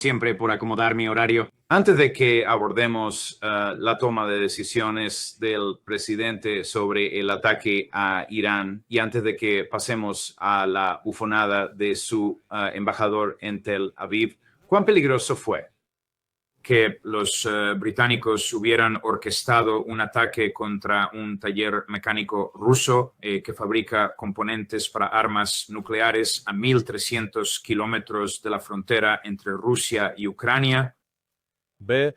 siempre por acomodar mi horario. Antes de que abordemos la toma de decisiones del presidente sobre el ataque a Irán y antes de que pasemos a la bufonada de su embajador en Tel Aviv, ¿cuán peligroso fue que los británicos hubieran orquestado un ataque contra un taller mecánico ruso que fabrica componentes para armas nucleares a 1.300 kilómetros de la frontera entre Rusia y Ucrania? B.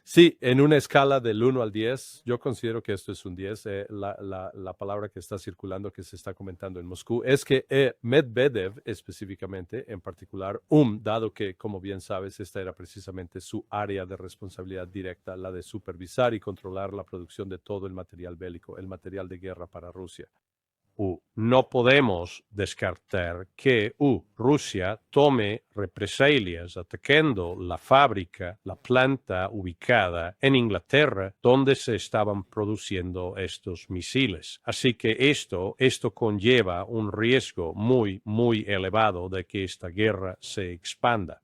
Sí, en una escala del 1 al 10, yo considero que esto es un 10. La palabra que está circulando, que se está comentando en Moscú, es que Medvedev específicamente, en particular, dado que, como bien sabes, esta era precisamente su área de responsabilidad directa, la de supervisar y controlar la producción de todo el material bélico, el material de guerra para Rusia. No podemos descartar que Rusia tome represalias atacando la fábrica, la planta ubicada en Inglaterra, donde se estaban produciendo estos misiles. Así que esto conlleva un riesgo muy, muy elevado de que esta guerra se expanda.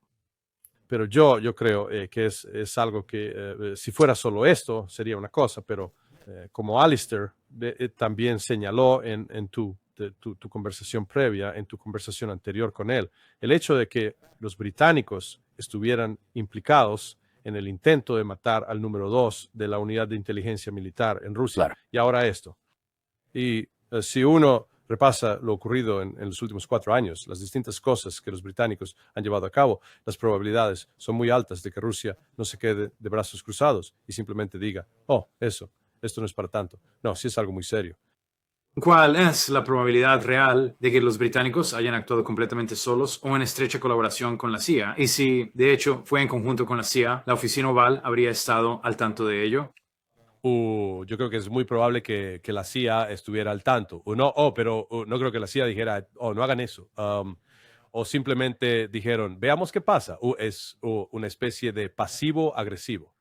Pero yo creo que es algo que, si fuera solo esto, sería una cosa, pero como Alistair también señaló en tu conversación previa, en tu conversación anterior con él, el hecho de que los británicos estuvieran implicados en el intento de matar al número 2 de la unidad de inteligencia militar en Rusia. Claro. Y ahora esto. Y si uno repasa lo ocurrido en los últimos 4 años, las distintas cosas que los británicos han llevado a cabo, las probabilidades son muy altas de que Rusia no se quede de brazos cruzados y simplemente diga, esto no es para tanto. No, sí es algo muy serio. ¿Cuál es la probabilidad real de que los británicos hayan actuado completamente solos o en estrecha colaboración con la CIA? Y si, de hecho, fue en conjunto con la CIA, ¿la oficina Oval habría estado al tanto de ello? Yo creo que es muy probable que la CIA estuviera al tanto. Pero no creo que la CIA dijera, no hagan eso. O simplemente dijeron, veamos qué pasa. Es una especie de pasivo-agresivo.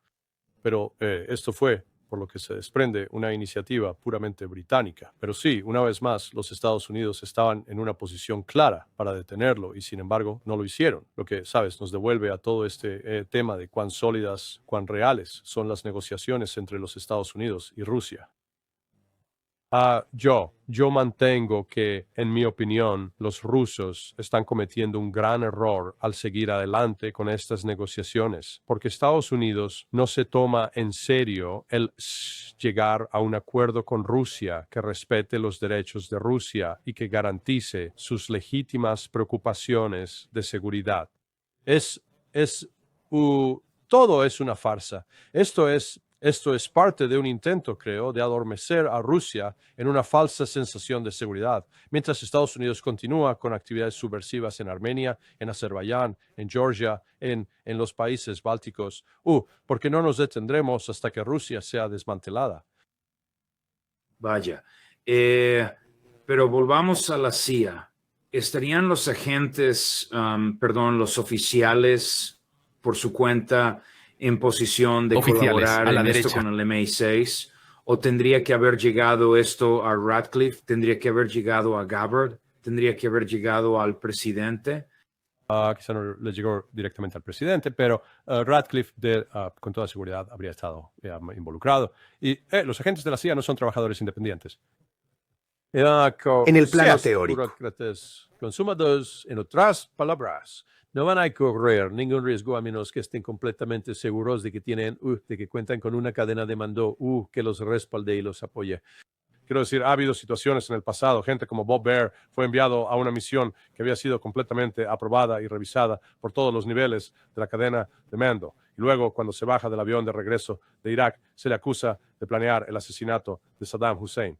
Pero esto fue, por lo que se desprende, una iniciativa puramente británica. Pero sí, una vez más, los Estados Unidos estaban en una posición clara para detenerlo y sin embargo no lo hicieron. Lo que, sabes, nos devuelve a todo este tema de cuán sólidas, cuán reales son las negociaciones entre los Estados Unidos y Rusia. Yo mantengo que, en mi opinión, los rusos están cometiendo un gran error al seguir adelante con estas negociaciones, porque Estados Unidos no se toma en serio el llegar a un acuerdo con Rusia que respete los derechos de Rusia y que garantice sus legítimas preocupaciones de seguridad. Todo es una farsa. Esto es parte de un intento, creo, de adormecer a Rusia en una falsa sensación de seguridad, mientras Estados Unidos continúa con actividades subversivas en Armenia, en Azerbaiyán, en Georgia, en los países bálticos. Porque no nos detendremos hasta que Rusia sea desmantelada. Vaya. Pero volvamos a la CIA. ¿Estarían los agentes, los oficiales por su cuenta en posición de colaborar a la en derecha esto con el MI6? ¿O tendría que haber llegado esto a Ratcliffe? ¿Tendría que haber llegado a Gabbard? ¿Tendría que haber llegado al presidente? Quizá no le llegó directamente al presidente, pero Ratcliffe con toda seguridad habría estado involucrado. Y los agentes de la CIA no son trabajadores independientes. En el plano teórico. Consumados, en otras palabras, no van a correr ningún riesgo a menos que estén completamente seguros de que de que cuentan con una cadena de mando que los respalde y los apoye. Quiero decir, ha habido situaciones en el pasado, gente como Bob Baer fue enviado a una misión que había sido completamente aprobada y revisada por todos los niveles de la cadena de mando. Y luego, cuando se baja del avión de regreso de Irak, se le acusa de planear el asesinato de Saddam Hussein.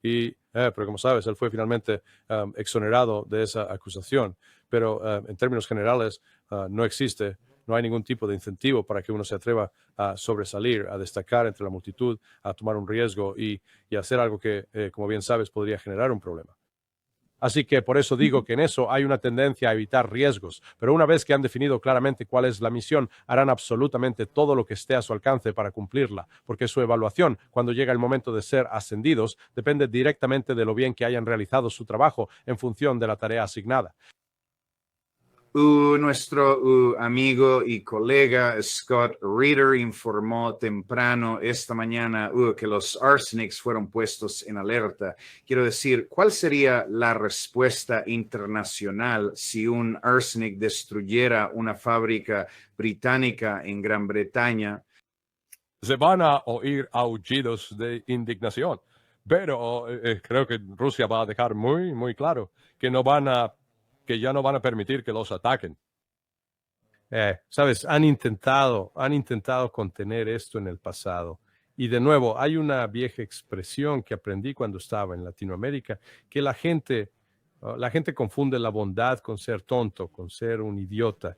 Pero como sabes, él fue finalmente exonerado de esa acusación. Pero en términos generales, no hay ningún tipo de incentivo para que uno se atreva a sobresalir, a destacar entre la multitud, a tomar un riesgo y hacer algo que, como bien sabes, podría generar un problema. Así que por eso digo que en eso hay una tendencia a evitar riesgos, pero una vez que han definido claramente cuál es la misión, harán absolutamente todo lo que esté a su alcance para cumplirla, porque su evaluación, cuando llega el momento de ser ascendidos, depende directamente de lo bien que hayan realizado su trabajo en función de la tarea asignada. Nuestro amigo y colega Scott Reeder informó temprano esta mañana que los arsenics fueron puestos en alerta. Quiero decir, ¿cuál sería la respuesta internacional si un arsenic destruyera una fábrica británica en Gran Bretaña? Se van a oír aullidos de indignación, pero creo que Rusia va a dejar muy, muy claro que ya no van a permitir que los ataquen. Sabes, han intentado contener esto en el pasado. Y de nuevo, hay una vieja expresión que aprendí cuando estaba en Latinoamérica, que la gente confunde la bondad con ser tonto, con ser un idiota.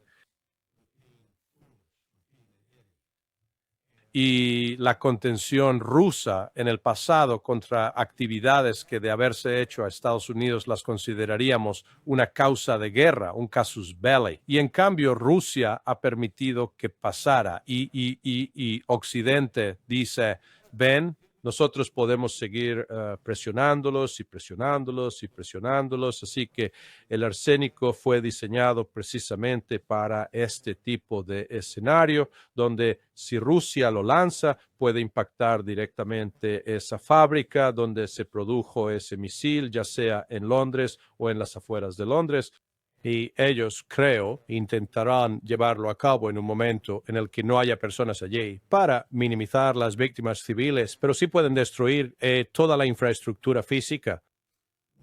Y la contención rusa en el pasado contra actividades que de haberse hecho a Estados Unidos las consideraríamos una causa de guerra, un casus belli. Y en cambio Rusia ha permitido que pasara y Occidente dice, ven, nosotros podemos seguir presionándolos y presionándolos y presionándolos. Así que el arsénico fue diseñado precisamente para este tipo de escenario, donde si Rusia lo lanza, puede impactar directamente esa fábrica donde se produjo ese misil, ya sea en Londres o en las afueras de Londres. Y ellos, creo, intentarán llevarlo a cabo en un momento en el que no haya personas allí para minimizar las víctimas civiles, pero sí pueden destruir toda la infraestructura física.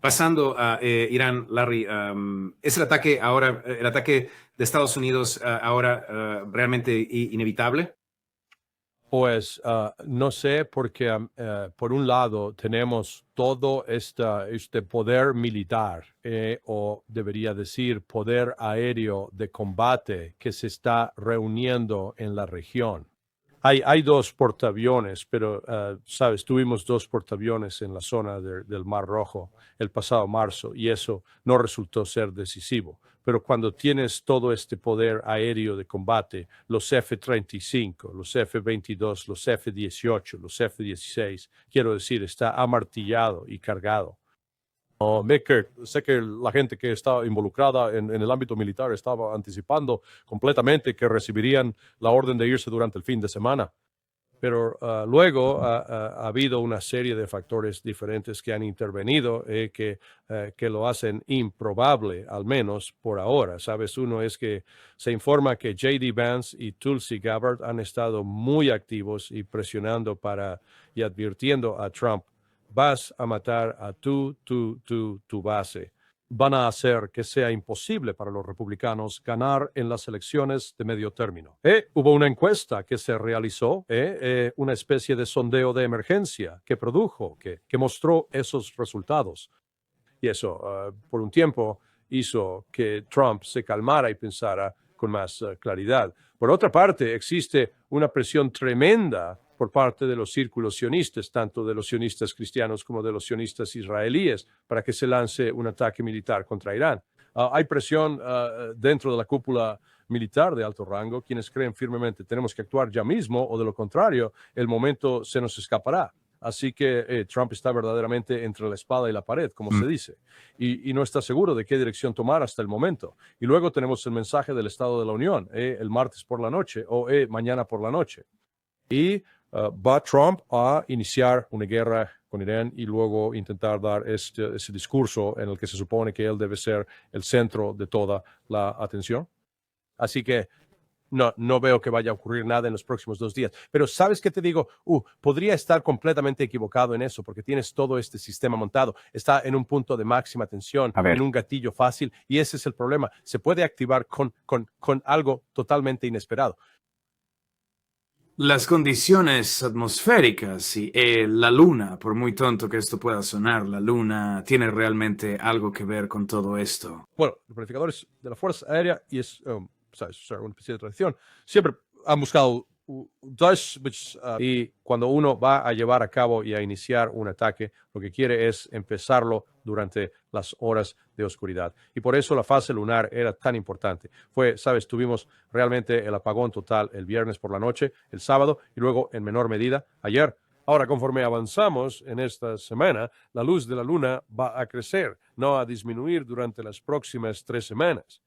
Pasando a Irán, Larry, ¿es el ataque de Estados Unidos ahora realmente inevitable? Pues no sé, porque por un lado tenemos todo este poder militar, o debería decir poder aéreo de combate que se está reuniendo en la región. Hay dos portaaviones, pero, sabes, tuvimos dos portaaviones en la zona del Mar Rojo el pasado marzo y eso no resultó ser decisivo. Pero cuando tienes todo este poder aéreo de combate, los F-35, los F-22, los F-18, los F-16, quiero decir, está amartillado y cargado. Sé que la gente que está involucrada en el ámbito militar estaba anticipando completamente que recibirían la orden de irse durante el fin de semana. Pero luego ha habido una serie de factores diferentes que han intervenido que lo hacen improbable, al menos por ahora. ¿Sabes? Uno es que se informa que J.D. Vance y Tulsi Gabbard han estado muy activos y presionando y advirtiendo a Trump: vas a matar a tu base. Van a hacer que sea imposible para los republicanos ganar en las elecciones de medio término. Hubo una encuesta que se realizó, una especie de sondeo de emergencia que mostró esos resultados. Y eso, por un tiempo, hizo que Trump se calmara y pensara con más claridad. Por otra parte, existe una presión tremenda por parte de los círculos sionistas, tanto de los sionistas cristianos como de los sionistas israelíes, para que se lance un ataque militar contra Irán. Hay presión dentro de la cúpula militar de alto rango, quienes creen firmemente tenemos que actuar ya mismo o de lo contrario, el momento se nos escapará. Así que Trump está verdaderamente entre la espada y la pared, como se dice, y no está seguro de qué dirección tomar hasta el momento. Y luego tenemos el mensaje del Estado de la Unión, el martes por la noche o mañana por la noche. Y va Trump a iniciar una guerra con Irán y luego intentar dar ese discurso en el que se supone que él debe ser el centro de toda la atención. Así que no veo que vaya a ocurrir nada en los próximos 2 días. Pero ¿sabes qué te digo? Podría estar completamente equivocado en eso porque tienes todo este sistema montado. Está en un punto de máxima tensión, en un gatillo fácil, y ese es el problema. Se puede activar con algo totalmente inesperado. Las condiciones atmosféricas y la luna, por muy tonto que esto pueda sonar, la luna tiene realmente algo que ver con todo esto. Bueno, los planificadores de la Fuerza Aérea, y es una especie de tradición, siempre han buscado y cuando uno va a llevar a cabo y a iniciar un ataque, lo que quiere es empezarlo durante las horas de oscuridad. Y por eso la fase lunar era tan importante. Tuvimos realmente el apagón total el viernes por la noche, el sábado y luego en menor medida ayer. Ahora, conforme avanzamos en esta semana, la luz de la luna va a crecer, no a disminuir durante las próximas 3 semanas.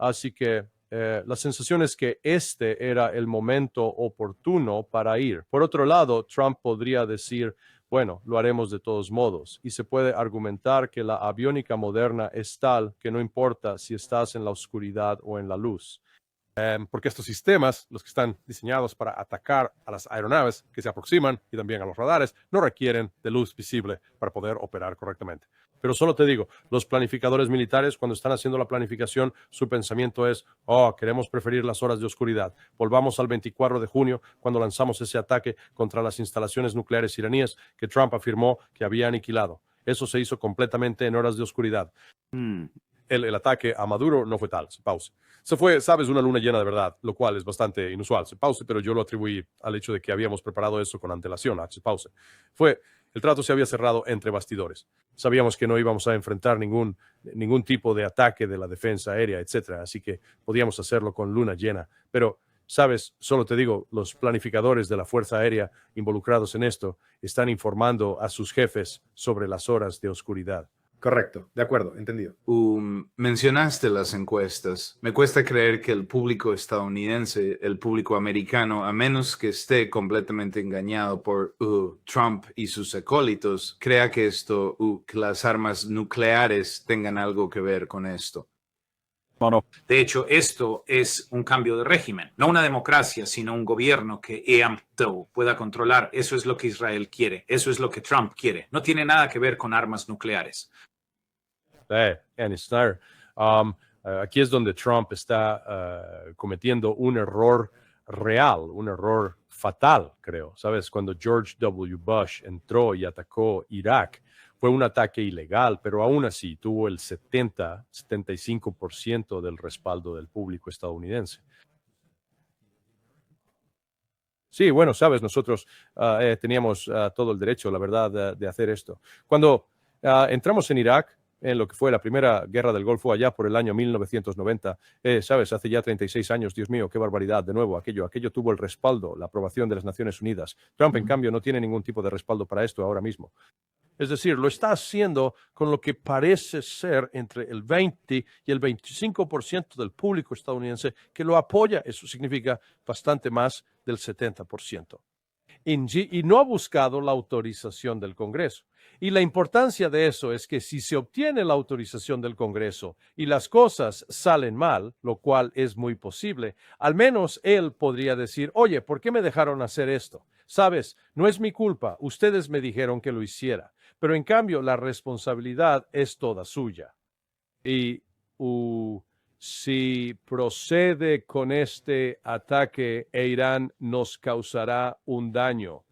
Así que la sensación es que este era el momento oportuno para ir. Por otro lado, Trump podría decir, bueno, lo haremos de todos modos. Y se puede argumentar que la aviónica moderna es tal que no importa si estás en la oscuridad o en la luz. Porque estos sistemas, los que están diseñados para atacar a las aeronaves que se aproximan y también a los radares, no requieren de luz visible para poder operar correctamente. Pero solo te digo, los planificadores militares, cuando están haciendo la planificación, su pensamiento es, queremos preferir las horas de oscuridad. Volvamos al 24 de junio, cuando lanzamos ese ataque contra las instalaciones nucleares iraníes que Trump afirmó que había aniquilado. Eso se hizo completamente en horas de oscuridad. El ataque a Maduro no fue tal, se pause. Se fue, sabes, una luna llena de verdad, lo cual es bastante inusual, se pause, pero yo lo atribuí al hecho de que habíamos preparado eso con antelación, se pause. El trato se había cerrado entre bastidores. Sabíamos que no íbamos a enfrentar ningún tipo de ataque de la defensa aérea, etcétera, así que podíamos hacerlo con luna llena. Pero, sabes, solo te digo, los planificadores de la Fuerza Aérea involucrados en esto están informando a sus jefes sobre las horas de oscuridad. Correcto, de acuerdo, entendido. Mencionaste las encuestas. Me cuesta creer que el público estadounidense, el público americano, a menos que esté completamente engañado por Trump y sus acólitos, crea que que las armas nucleares tengan algo que ver con esto. Bueno, de hecho, esto es un cambio de régimen, no una democracia, sino un gobierno que pueda controlar. Eso es lo que Israel quiere, eso es lo que Trump quiere. No tiene nada que ver con armas nucleares. Annie Snyder, aquí es donde Trump está cometiendo un error real, un error fatal, creo. ¿Sabes? Cuando George W. Bush entró y atacó Irak, fue un ataque ilegal, pero aún así tuvo el 75% del respaldo del público estadounidense. Sí, bueno, sabes, nosotros teníamos todo el derecho, la verdad, de hacer esto. Cuando entramos en Irak, en lo que fue la primera guerra del Golfo allá por el año 1990, sabes, hace ya 36 años, Dios mío, qué barbaridad, de nuevo, aquello tuvo el respaldo, la aprobación de las Naciones Unidas. Trump, en cambio, no tiene ningún tipo de respaldo para esto ahora mismo. Es decir, lo está haciendo con lo que parece ser entre el 20 y el 25% del público estadounidense que lo apoya. Eso significa bastante más del 70%. Y no ha buscado la autorización del Congreso. Y la importancia de eso es que si se obtiene la autorización del Congreso y las cosas salen mal, lo cual es muy posible, al menos él podría decir, oye, ¿por qué me dejaron hacer esto? Sabes, no es mi culpa, ustedes me dijeron que lo hiciera. Pero en cambio, la responsabilidad es toda suya. Y si procede con este ataque, Irán nos causará un daño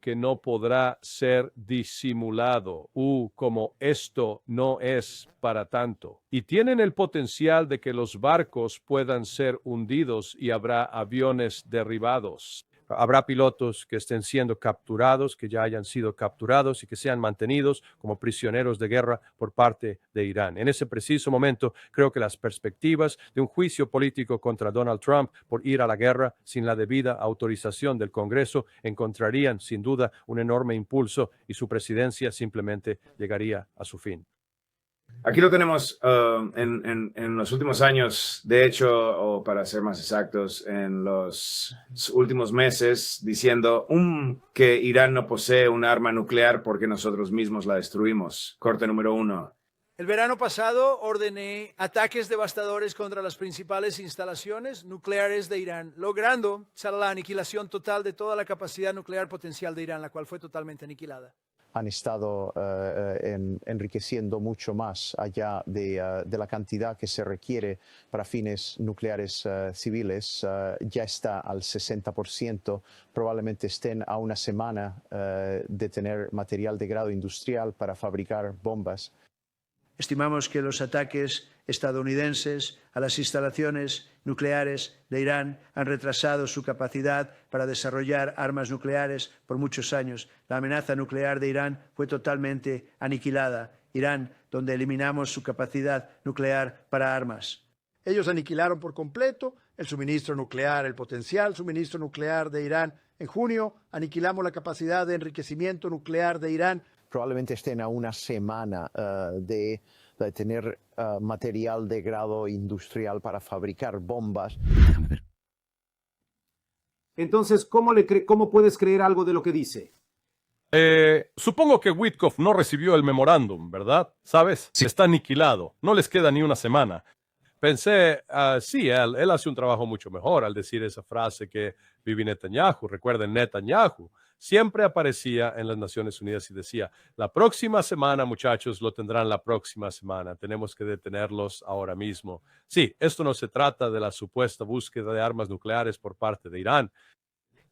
que no podrá ser disimulado. Como esto no es para tanto. Y tienen el potencial de que los barcos puedan ser hundidos y habrá aviones derribados. Habrá pilotos que estén siendo capturados, que ya hayan sido capturados y que sean mantenidos como prisioneros de guerra por parte de Irán. En ese preciso momento, creo que las perspectivas de un juicio político contra Donald Trump por ir a la guerra sin la debida autorización del Congreso encontrarían sin duda un enorme impulso y su presidencia simplemente llegaría a su fin. Aquí lo tenemos en los últimos años, de hecho, o para ser más exactos, en los últimos meses, diciendo que Irán no posee un arma nuclear porque nosotros mismos la destruimos. Corte número 1. El verano pasado ordené ataques devastadores contra las principales instalaciones nucleares de Irán, logrando la aniquilación total de toda la capacidad nuclear potencial de Irán, la cual fue totalmente aniquilada. Han estado enriqueciendo mucho más allá de la cantidad que se requiere para fines nucleares civiles. Ya está al 60%, probablemente estén a una semana de tener material de grado industrial para fabricar bombas. Estimamos que los ataques estadounidenses a las instalaciones nucleares de Irán han retrasado su capacidad para desarrollar armas nucleares por muchos años. La amenaza nuclear de Irán fue totalmente aniquilada. Irán, donde eliminamos su capacidad nuclear para armas. Ellos aniquilaron por completo el suministro nuclear, el potencial suministro nuclear de Irán. En junio aniquilamos la capacidad de enriquecimiento nuclear de Irán. Probablemente estén a una semana de de tener material de grado industrial para fabricar bombas. Entonces, ¿cómo puedes creer algo de lo que dice? Supongo que Witkoff no recibió el memorándum, ¿verdad? ¿Sabes? Sí. Está aniquilado. No les queda ni una semana. Pensé, sí, él hace un trabajo mucho mejor al decir esa frase que Bibi Netanyahu. Recuerden, Netanyahu siempre aparecía en las Naciones Unidas y decía, la próxima semana, muchachos, lo tendrán la próxima semana. Tenemos que detenerlos ahora mismo. Sí, esto no se trata de la supuesta búsqueda de armas nucleares por parte de Irán.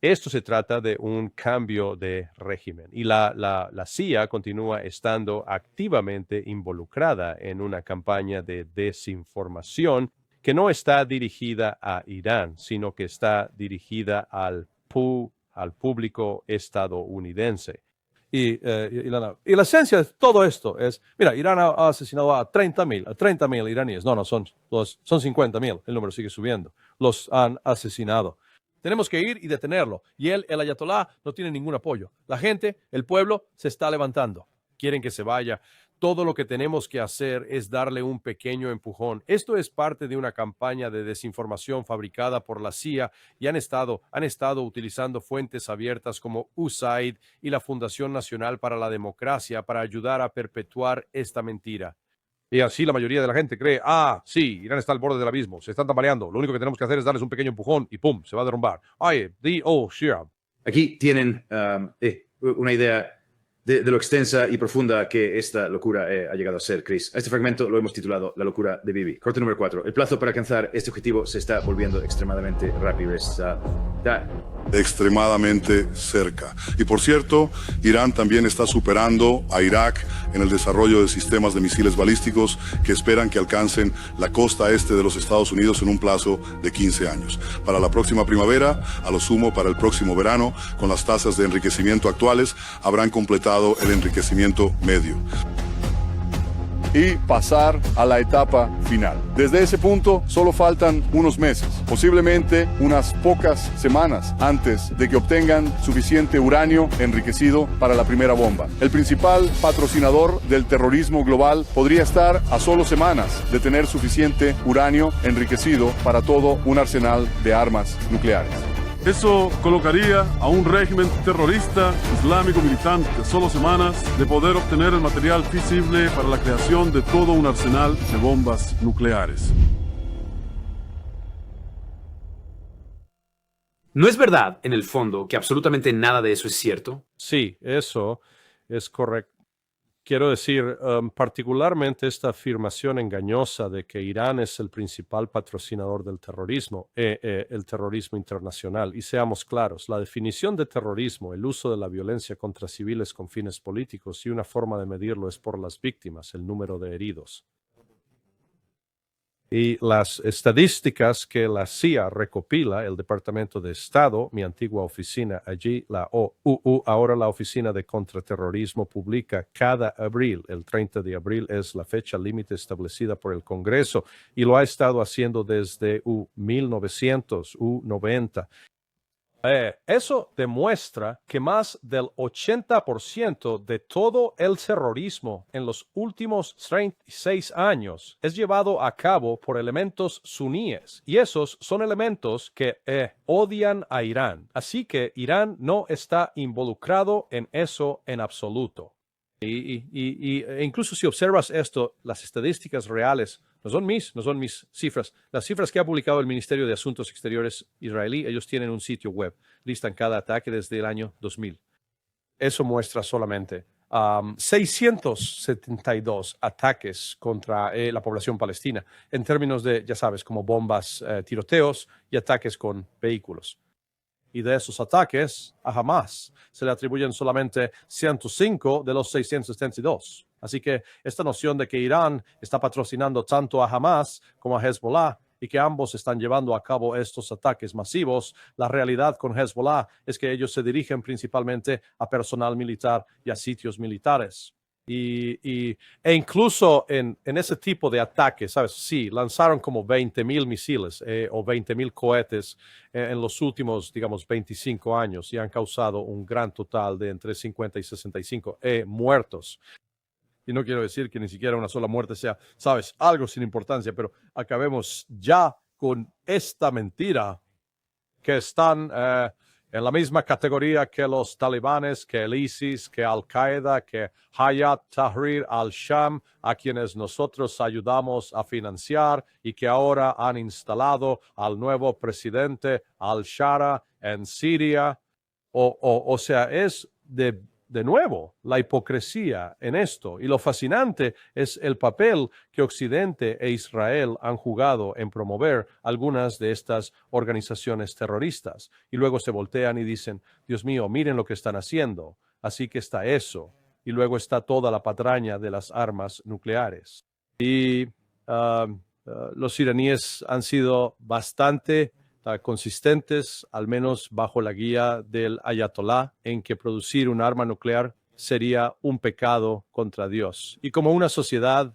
Esto se trata de un cambio de régimen y la CIA continúa estando activamente involucrada en una campaña de desinformación que no está dirigida a Irán, sino que está dirigida al público estadounidense. Y la esencia de todo esto es, mira, Irán ha asesinado a 30,000 iraníes. No, son 50,000, el número sigue subiendo. Los han asesinado. Tenemos que ir y detenerlo. Y el ayatolá, no tiene ningún apoyo. La gente, el pueblo, se está levantando. Quieren que se vaya. Todo lo que tenemos que hacer es darle un pequeño empujón. Esto es parte de una campaña de desinformación fabricada por la CIA y han estado utilizando fuentes abiertas como USAID y la Fundación Nacional para la Democracia para ayudar a perpetuar esta mentira. Y así la mayoría de la gente cree, sí, Irán está al borde del abismo, se están tambaleando, lo único que tenemos que hacer es darles un pequeño empujón y ¡pum!, se va a derrumbar. Shira. Aquí tienen una idea de lo extensa y profunda que esta locura ha llegado a ser, Chris. A este fragmento lo hemos titulado La locura de Bibi. Corte número 4. El plazo para alcanzar este objetivo se está volviendo extremadamente rápido. Extremadamente cerca. Y por cierto, Irán también está superando a Irak en el desarrollo de sistemas de misiles balísticos que esperan que alcancen la costa este de los Estados Unidos en un plazo de 15 años. Para la próxima primavera, a lo sumo para el próximo verano, con las tasas de enriquecimiento actuales, habrán completado el enriquecimiento medio. Y pasar a la etapa final. Desde ese punto solo faltan unos meses, posiblemente unas pocas semanas antes de que obtengan suficiente uranio enriquecido para la primera bomba. El principal patrocinador del terrorismo global podría estar a solo semanas de tener suficiente uranio enriquecido para todo un arsenal de armas nucleares. Eso colocaría a un régimen terrorista islámico militante a solo semanas de poder obtener el material fisible para la creación de todo un arsenal de bombas nucleares. ¿No es verdad, en el fondo, que absolutamente nada de eso es cierto? Sí, eso es correcto. Quiero decir, particularmente esta afirmación engañosa de que Irán es el principal patrocinador del terrorismo, el terrorismo internacional. Y seamos claros, la definición de terrorismo, el uso de la violencia contra civiles con fines políticos, y una forma de medirlo es por las víctimas, el número de heridos. Y las estadísticas que la CIA recopila, el Departamento de Estado, mi antigua oficina allí, la OUU, ahora la Oficina de Contraterrorismo, publica cada abril. El 30 de abril es la fecha límite establecida por el Congreso y lo ha estado haciendo desde 1990. Eso demuestra que más del 80% de todo el terrorismo en los últimos 36 años es llevado a cabo por elementos suníes. Y esos son elementos que odian a Irán. Así que Irán no está involucrado en eso en absoluto. E incluso si observas esto, las estadísticas reales no son mis cifras. Las cifras que ha publicado el Ministerio de Asuntos Exteriores israelí, ellos tienen un sitio web, listan cada ataque desde el año 2000. Eso muestra solamente 672 ataques contra la población palestina, en términos de, ya sabes, como bombas, tiroteos y ataques con vehículos. Y de esos ataques a Hamas se le atribuyen solamente 105 de los 672. Así que esta noción de que Irán está patrocinando tanto a Hamas como a Hezbollah y que ambos están llevando a cabo estos ataques masivos, la realidad con Hezbollah es que ellos se dirigen principalmente a personal militar y a sitios militares. E incluso en ese tipo de ataques, ¿sabes? Sí, lanzaron como 20,000 misiles o 20,000 cohetes en los últimos, digamos, 25 años y han causado un gran total de entre 50 y 65 muertos. y no quiero decir que ni siquiera una sola muerte sea, sabes, algo sin importancia, pero acabemos ya con esta mentira que están en la misma categoría que los talibanes, que el ISIS, que Al-Qaeda, que Hayat Tahrir al-Sham, a quienes nosotros ayudamos a financiar y que ahora han instalado al nuevo presidente al-Shara en Siria. O sea, es de nuevo la hipocresía en esto. Y lo fascinante es el papel que Occidente e Israel han jugado en promover algunas de estas organizaciones terroristas. Y luego se voltean y dicen, Dios mío, miren lo que están haciendo. Así que está eso. Y luego está toda la patraña de las armas nucleares. Y los iraníes han sido bastante consistentes, al menos bajo la guía del ayatolá, en que producir un arma nuclear sería un pecado contra Dios. Y como una sociedad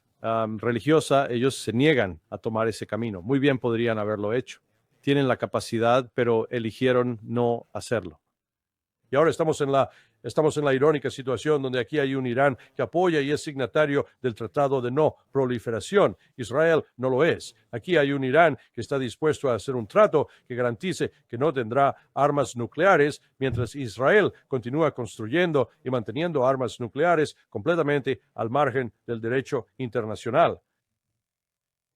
religiosa, ellos se niegan a tomar ese camino. Muy bien podrían haberlo hecho. Tienen la capacidad, pero eligieron no hacerlo. Y ahora estamos en la irónica situación donde aquí hay un Irán que apoya y es signatario del Tratado de No Proliferación. Israel no lo es. Aquí hay un Irán que está dispuesto a hacer un trato que garantice que no tendrá armas nucleares, mientras Israel continúa construyendo y manteniendo armas nucleares completamente al margen del derecho internacional.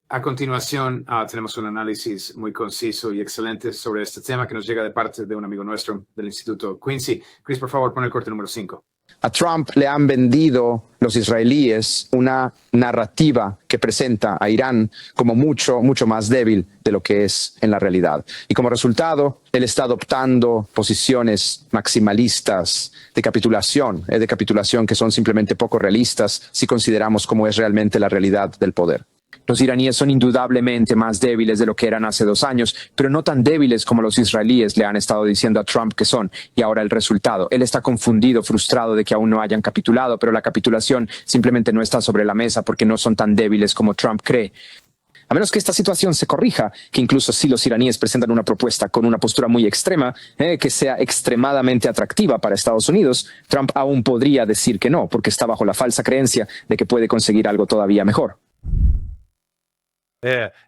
A continuación, tenemos un análisis muy conciso y excelente sobre este tema que nos llega de parte de un amigo nuestro del Instituto Quincy. Chris, por favor, pon el corte número 5. A Trump le han vendido los israelíes una narrativa que presenta a Irán como mucho más débil de lo que es en la realidad. Y como resultado, él está adoptando posiciones maximalistas de capitulación que son simplemente poco realistas si consideramos cómo es realmente la realidad del poder. Los iraníes son indudablemente más débiles de lo que eran hace 2 años, pero no tan débiles como los israelíes le han estado diciendo a Trump que son. Y ahora el resultado. Él está confundido, frustrado de que aún no hayan capitulado, pero la capitulación simplemente no está sobre la mesa porque no son tan débiles como Trump cree. A menos que esta situación se corrija, que incluso si los iraníes presentan una propuesta con una postura muy extrema, que sea extremadamente atractiva para Estados Unidos, Trump aún podría decir que no, porque está bajo la falsa creencia de que puede conseguir algo todavía mejor.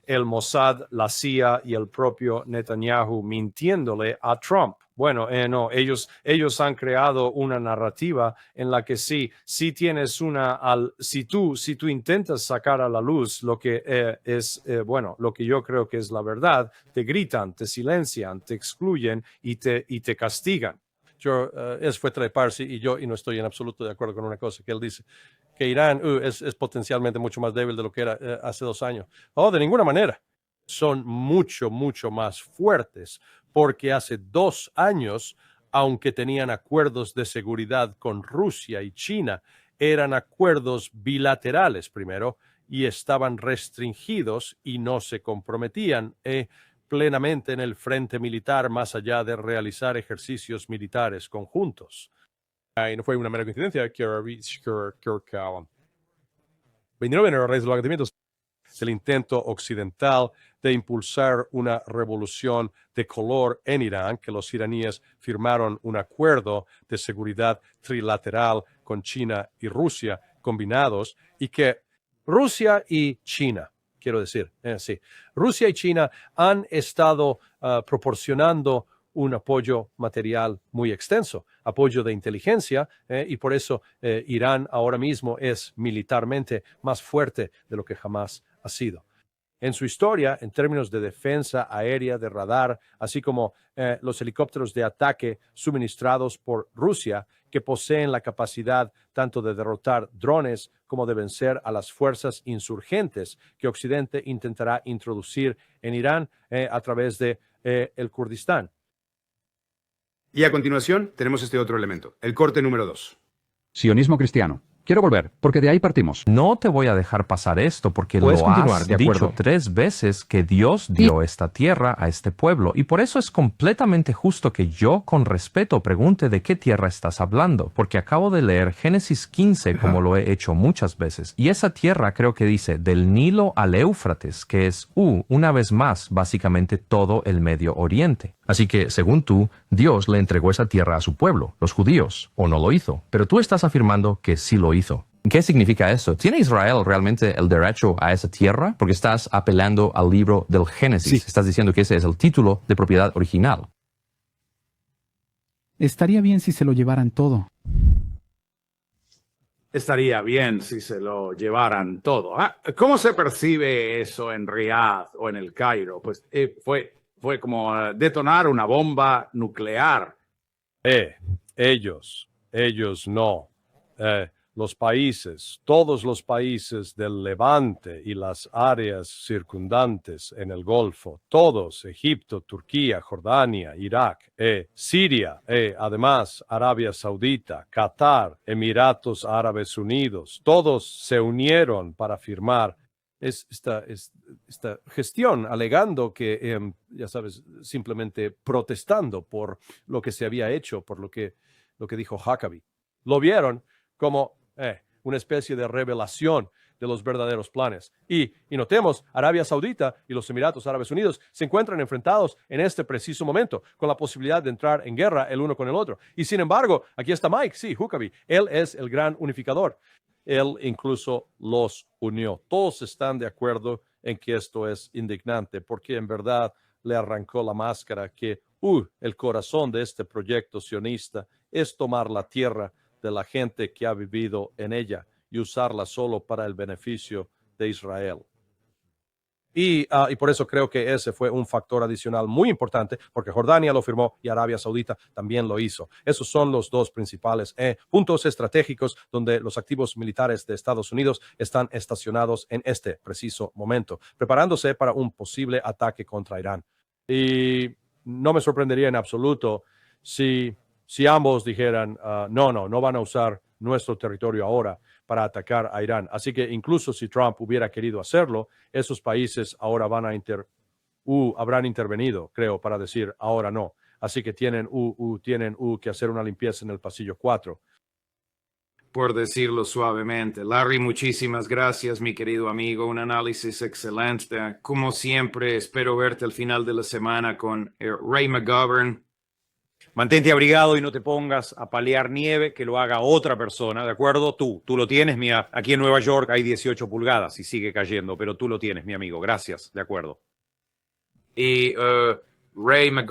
El Mossad, la CIA y el propio Netanyahu mintiéndole a Trump. Bueno, no, ellos han creado una narrativa en la que si tienes si tú intentas sacar a la luz lo que lo que yo creo que es la verdad, te gritan, te silencian, te excluyen y te castigan. Eso fue Trey Parsi y no estoy en absoluto de acuerdo con una cosa que él dice, que Irán es potencialmente mucho más débil de lo que era hace 2 años. De ninguna manera. Son mucho más fuertes porque hace 2 años, aunque tenían acuerdos de seguridad con Rusia y China, eran acuerdos bilaterales primero y estaban restringidos y no se comprometían plenamente en el frente militar más allá de realizar ejercicios militares conjuntos. Y no fue una mera coincidencia que 29 de los agotamientos del intento occidental de impulsar una revolución de color en Irán, que los iraníes firmaron un acuerdo de seguridad trilateral con China y Rusia combinados y que Rusia y China, Rusia y China han estado proporcionando un apoyo material muy extenso, apoyo de inteligencia, y por eso Irán ahora mismo es militarmente más fuerte de lo que jamás ha sido. En su historia, en términos de defensa aérea, de radar, así como los helicópteros de ataque suministrados por Rusia, que poseen la capacidad tanto de derrotar drones como de vencer a las fuerzas insurgentes que Occidente intentará introducir en Irán a través de el Kurdistán. Y a continuación tenemos este otro elemento, el corte número 2. Sionismo cristiano. Quiero volver, porque de ahí partimos. No te voy a dejar pasar esto, porque lo has dicho 3 veces que Dios dio esta tierra a este pueblo, y por eso es completamente justo que yo, con respeto, pregunte de qué tierra estás hablando, porque acabo de leer Génesis 15, como lo he hecho muchas veces, y esa tierra creo que dice del Nilo al Éufrates, que es, una vez más, básicamente todo el Medio Oriente. Así que, según tú, Dios le entregó esa tierra a su pueblo, los judíos, o no lo hizo, pero tú estás afirmando que sí lo hizo. ¿Qué significa eso? ¿Tiene Israel realmente el derecho a esa tierra? Porque estás apelando al libro del Génesis. Sí. Estás diciendo que ese es el título de propiedad original. Estaría bien si se lo llevaran todo. Estaría bien si se lo llevaran todo. ¿Cómo se percibe eso en Riad o en el Cairo? Pues fue como detonar una bomba nuclear. Ellos no. Los países, todos los países del Levante y las áreas circundantes en el Golfo, todos, Egipto, Turquía, Jordania, Irak, Siria, además Arabia Saudita, Qatar, Emiratos Árabes Unidos, todos se unieron para firmar esta gestión, alegando que, ya sabes, simplemente protestando por lo que se había hecho, por lo que dijo Huckabee. Lo vieron como una especie de revelación de los verdaderos planes. Y notemos, Arabia Saudita y los Emiratos Árabes Unidos se encuentran enfrentados en este preciso momento, con la posibilidad de entrar en guerra el uno con el otro. Y sin embargo, aquí está Mike, sí, Huckabee. Él es el gran unificador. Él incluso los unió. Todos están de acuerdo en que esto es indignante, porque en verdad le arrancó la máscara que el corazón de este proyecto sionista es tomar la tierra de la gente que ha vivido en ella y usarla solo para el beneficio de Israel. Y por eso creo que ese fue un factor adicional muy importante, porque Jordania lo firmó y Arabia Saudita también lo hizo. Esos son los dos principales puntos estratégicos donde los activos militares de Estados Unidos están estacionados en este preciso momento, preparándose para un posible ataque contra Irán. Y no me sorprendería en absoluto si ambos dijeran, no van a usar nuestro territorio ahora para atacar a Irán. Así que incluso si Trump hubiera querido hacerlo, esos países ahora habrán intervenido, creo, para decir ahora no. Así que tienen que hacer una limpieza en el pasillo 4. Por decirlo suavemente. Larry, muchísimas gracias, mi querido amigo. Un análisis excelente. Como siempre, espero verte al final de la semana con Ray McGovern. Mantente abrigado y no te pongas a palear nieve, que lo haga otra persona, ¿de acuerdo? Tú lo tienes, aquí en Nueva York hay 18 pulgadas y sigue cayendo, pero tú lo tienes, mi amigo. Gracias, de acuerdo. Y Ray McGovern.